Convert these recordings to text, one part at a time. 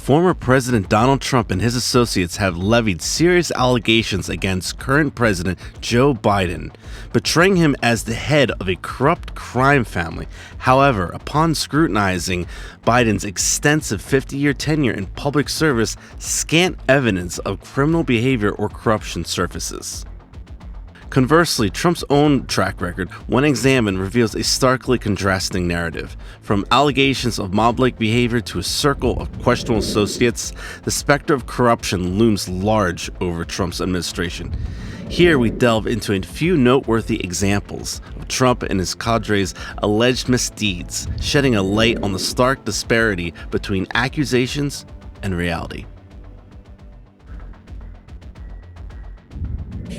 Former President Donald Trump and his associates have levied serious allegations against current President Joe Biden, portraying him as the head of a corrupt crime family. However, upon scrutinizing Biden's extensive 50-year tenure in public service, scant evidence of criminal behavior or corruption surfaces. Conversely, Trump's own track record, when examined, reveals a starkly contrasting narrative. From allegations of mob-like behavior to a circle of questionable associates, the specter of corruption looms large over Trump's administration. Here we delve into a few noteworthy examples of Trump and his cadre's alleged misdeeds, shedding a light on the stark disparity between accusations and reality.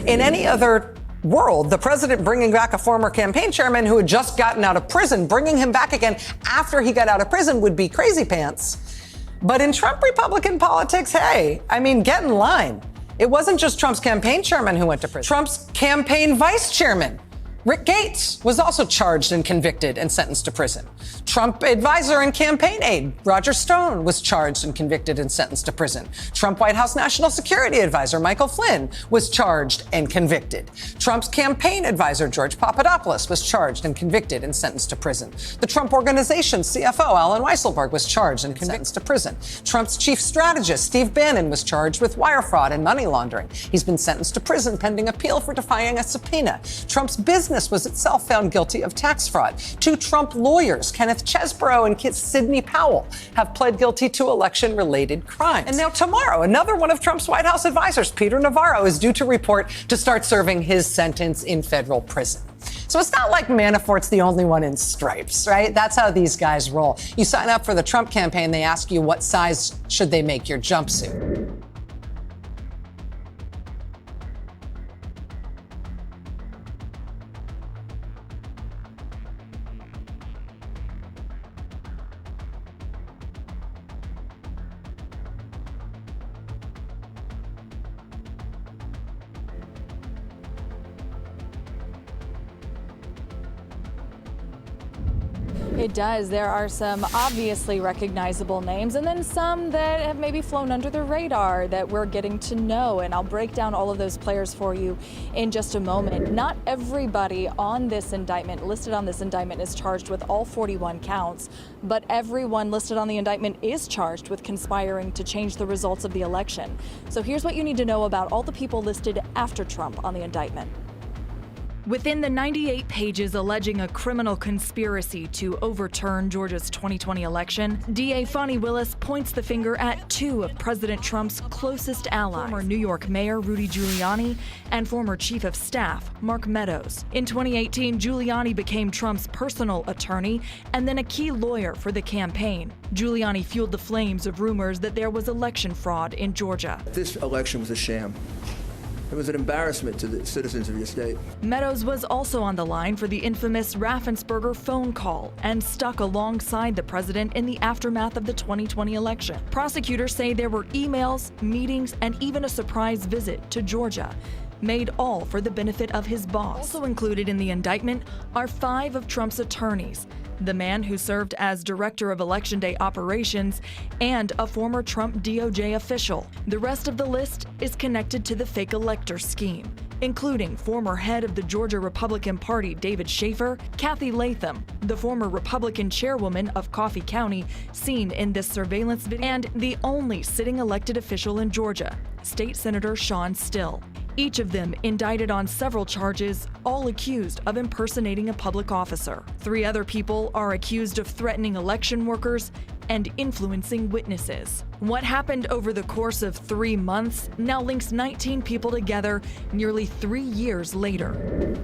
In any other world, the president bringing back a former campaign chairman who had just gotten out of prison, bringing him back again after he got out of prison would be crazy pants. But in Trump Republican politics, hey, get in line. It wasn't just Trump's campaign chairman who went to prison. Trump's campaign vice chairman, Rick Gates, was also charged and convicted and sentenced to prison. Trump advisor and campaign aide Roger Stone was charged and convicted and sentenced to prison. Trump White House National Security Advisor Michael Flynn was charged and convicted. Trump's campaign advisor George Papadopoulos was charged and convicted and sentenced to prison. The Trump Organization's CFO Alan Weisselberg was charged and sentenced to prison. Trump's chief strategist Steve Bannon was charged with wire fraud and money laundering. He's been sentenced to prison pending appeal for defying a subpoena. Trump's business was itself found guilty of tax fraud. Two Trump lawyers, Kenneth Chesbrough and Sidney Powell, have pled guilty to election-related crimes. And now tomorrow, another one of Trump's White House advisors, Peter Navarro, is due to report to start serving his sentence in federal prison. So it's not like Manafort's the only one in stripes, right? That's how these guys roll. You sign up for the Trump campaign, they ask you what size should they make your jumpsuit. It does. There are some obviously recognizable names and then some that have maybe flown under the radar that we're getting to know. And I'll break down all of those players for you in just a moment. Not everybody on this indictment, listed on this indictment, is charged with all 41 counts, but everyone listed on the indictment is charged with conspiring to change the results of the election. So here's what you need to know about all the people listed after Trump on the indictment. Within the 98 pages alleging a criminal conspiracy to overturn Georgia's 2020 election, DA Fani Willis points the finger at two of President Trump's closest allies, former New York Mayor Rudy Giuliani and former Chief of Staff Mark Meadows. In 2018, Giuliani became Trump's personal attorney and then a key lawyer for the campaign. Giuliani fueled the flames of rumors that there was election fraud in Georgia. This election was a sham. It was an embarrassment to the citizens of your state. Meadows was also on the line for the infamous Raffensperger phone call and stuck alongside the president in the aftermath of the 2020 election. Prosecutors say there were emails, meetings, and even a surprise visit to Georgia, made all for the benefit of his boss. Also included in the indictment are 5 of Trump's attorneys, the man who served as director of Election Day operations, and a former Trump DOJ official. The rest of the list is connected to the fake elector scheme, including former head of the Georgia Republican Party David Schaefer, Kathy Latham, the former Republican chairwoman of Coffee County seen in this surveillance video, and the only sitting elected official in Georgia, State Senator Sean Still. Each of them indicted on several charges, all accused of impersonating a public officer. 3 other people are accused of threatening election workers and influencing witnesses. What happened over the course of 3 months now links 19 people together nearly 3 years later.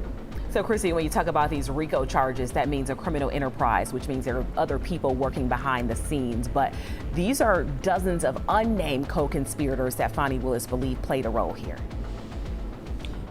So, Chrissy, when you talk about these RICO charges, that means a criminal enterprise, which means there are other people working behind the scenes. But these are dozens of unnamed co-conspirators that Fani Willis believed played a role here.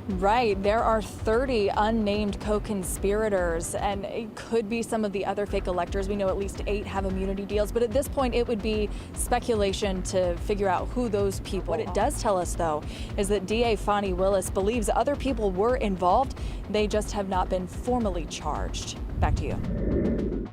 Right. There are 30 unnamed co-conspirators, and it could be some of the other fake electors. We know at least 8 have immunity deals, but at this point it would be speculation to figure out who those people are. What it does tell us, though, is that DA Fani Willis believes other people were involved. They just have not been formally charged. Back to you.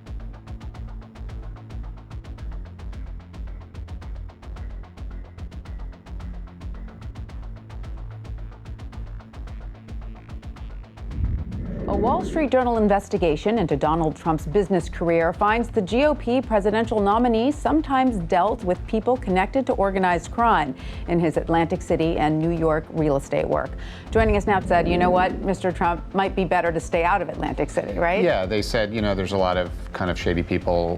A Wall Street Journal investigation into Donald Trump's business career finds the GOP presidential nominee sometimes dealt with people connected to organized crime in his Atlantic City and New York real estate work. Joining us now said, you know what, Mr. Trump might be better to stay out of Atlantic City, right? Yeah, they said, there's a lot of kind of shady people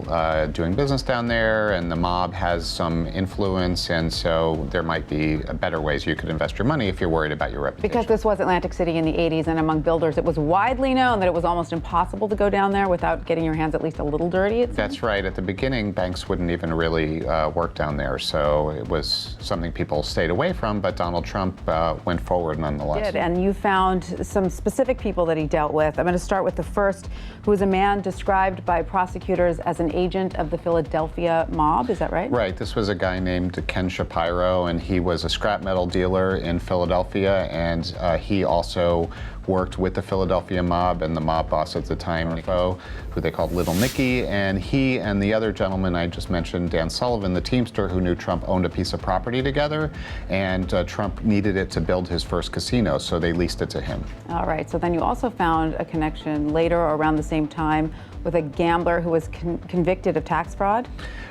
doing business down there, and the mob has some influence, and so there might be better ways you could invest your money if you're worried about your reputation. Because this was Atlantic City in the 80s, and among builders, it was widely known that it was almost impossible to go down there without getting your hands at least a little dirty. That's right. At the beginning, banks wouldn't even really work down there, so it was something people stayed away from, but Donald Trump went forward nonetheless. Did, and you found some specific people that he dealt with. I'm going to start with the first, who was a man described by prosecutors as an agent of the Philadelphia mob. Is that right? Right. This was a guy named Ken Shapiro, and he was a scrap metal dealer in Philadelphia, and he also worked with the Philadelphia mob and the mob boss at the time, who they called Little Nicky, and he and the other gentleman I just mentioned, Dan Sullivan, the Teamster who knew Trump, owned a piece of property together, and Trump needed it to build his first casino, so they leased it to him. All right, so then you also found a connection later or around the same time with a gambler who was convicted of tax fraud?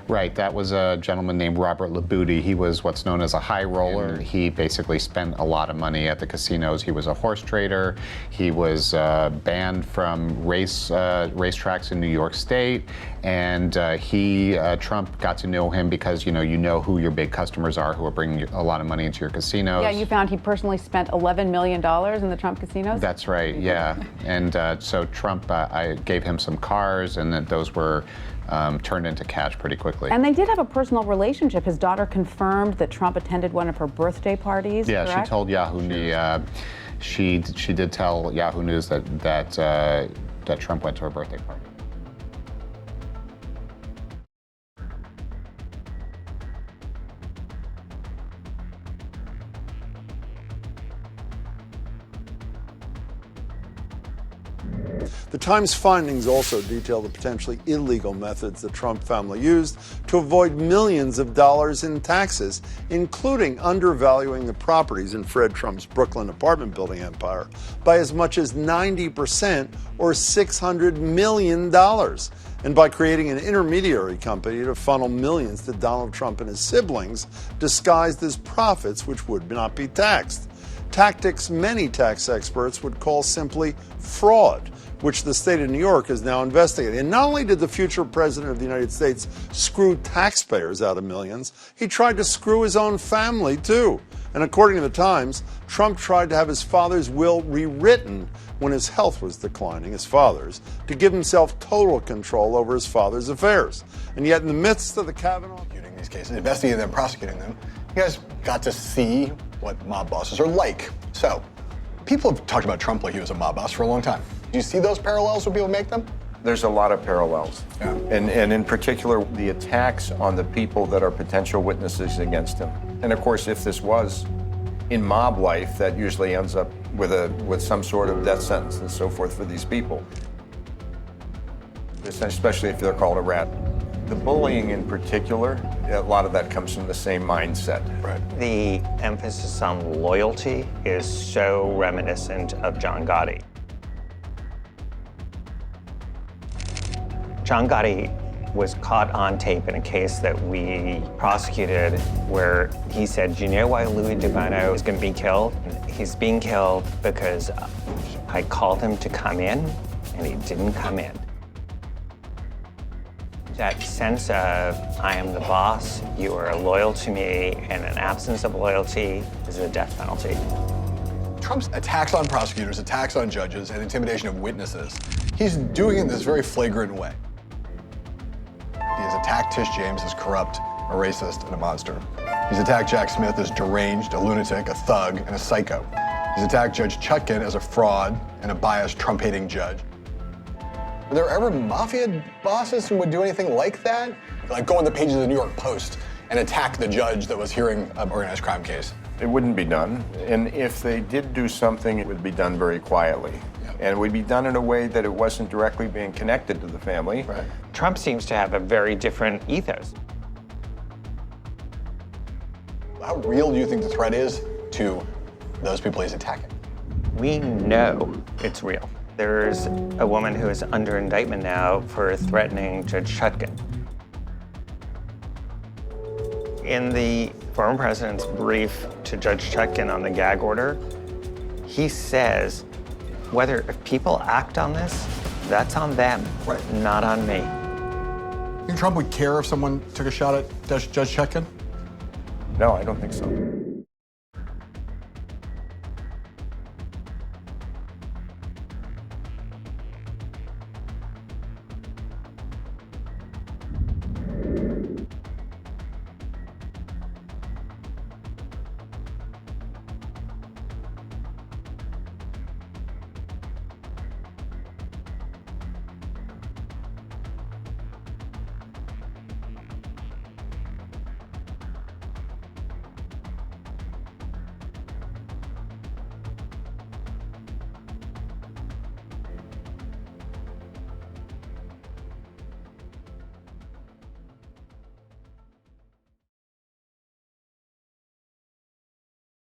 Right, that was a gentleman named Robert Labuti. He was what's known as a high roller. He basically spent a lot of money at the casinos. He was a horse trader. He was banned from racetracks in New York State, and Trump got to know him because you know who your big customers are who are bringing a lot of money into your casinos. Yeah, you found he personally spent $11 million in the Trump casinos? That's right, yeah. And so Trump, I gave him some cars, and then those were turned into cash pretty quickly. And they did have a personal relationship. His daughter confirmed that Trump attended one of her birthday parties. Yeah, correct? she told Yahoo News. She did tell Yahoo News that Trump went to her birthday party. The Times findings also detail the potentially illegal methods the Trump family used to avoid millions of dollars in taxes, including undervaluing the properties in Fred Trump's Brooklyn apartment building empire by as much as 90% or $600 million, and by creating an intermediary company to funnel millions to Donald Trump and his siblings, disguised as profits which would not be taxed. Tactics many tax experts would call simply fraud, which the state of New York is now investigating. And not only did the future president of the United States screw taxpayers out of millions, he tried to screw his own family, too. And according to the Times, Trump tried to have his father's will rewritten when his health was declining, his father's, to give himself total control over his father's affairs. And yet in the midst of the Kavanaugh... These cases, investigating them, prosecuting them, you guys got to see what mob bosses are like. So, people have talked about Trump like he was a mob boss for a long time. Do you see those parallels when people make them? There's a lot of parallels. Yeah. And in particular, the attacks on the people that are potential witnesses against him. And of course, if this was in mob life, that usually ends up with some sort of death sentence and so forth for these people. Especially if they're called a rat. The bullying in particular, a lot of that comes from the same mindset. Right. The emphasis on loyalty is so reminiscent of John Gotti. John Gotti was caught on tape in a case that we prosecuted where he said, do you know why Louis DiBanno is going to be killed? He's being killed because I called him to come in and he didn't come in. That sense of, I am the boss, you are loyal to me, and an absence of loyalty is a death penalty. Trump's attacks on prosecutors, attacks on judges, and intimidation of witnesses, he's doing it in this very flagrant way. He has attacked Tish James as corrupt, a racist, and a monster. He's attacked Jack Smith as deranged, a lunatic, a thug, and a psycho. He's attacked Judge Chutkan as a fraud and a biased, Trump-hating judge. Were there ever mafia bosses who would do anything like that? Like go on the pages of the New York Post and attack the judge that was hearing an organized crime case? It wouldn't be done. And if they did do something, it would be done very quietly. And it would be done in a way that it wasn't directly being connected to the family. Right. Trump seems to have a very different ethos. How real do you think the threat is to those people he's attacking? We know it's real. There's a woman who is under indictment now for threatening Judge Chutkan. In the former president's brief to Judge Chutkan on the gag order, he says, if people act on this, that's on them, not on me. You think Trump would care if someone took a shot at Judge Chutkan? No, I don't think so.